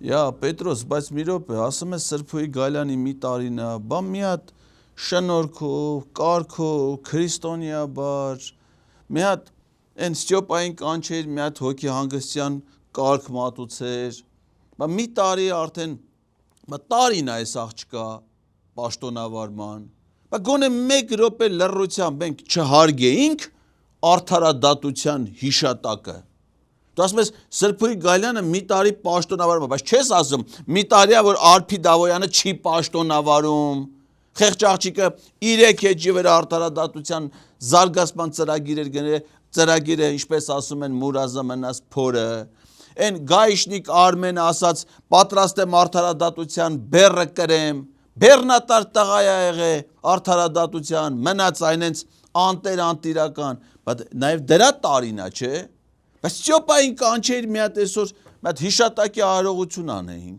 Յա Պետրոս, բայց մի րոպե, ասում է Սրբոյի Գալյանի մի տարին է, բա մի հատ շնորհքով, կարգով, քրիստոնեաբար, մի հատ այն Ստյոպային կանչեր, մի հատ հոգի հանգստյան կարգ մատուցեր, բա մի տարի արդեն, բա տարին է այս աղջկա պաշտոնավարման, բա գոնե մեկ րոպե լռությամբ մենք չհարգեինք արդարադատության հիշատակը։ Դու ասում ես Սրբոյի Գալյանը մի տարի պաշտոնավարում է, բայց չես ասում մի տարիա, որ Արփի Դավոյանը չի պաշտոնավարում, խեղճ աղջիկը 3 էջի վրա արդարադատության զարգացման ծրագիրը, ինչպես ասում են Մուրազը մնաց փորը, այն գայշնիկ Արմենը ասաց պատրաստ եմ արդարադատության բեռը կրեմ, բեռնատար տղա է եղել արդարադատության, մնաց այնենց անտեր անտիրական, բայց նաև դրա տարինա, չէ։ Բայց Ստյոպային կանչեր մի հատ այսօր մի հատ հիշատակի արարողություն անեինք։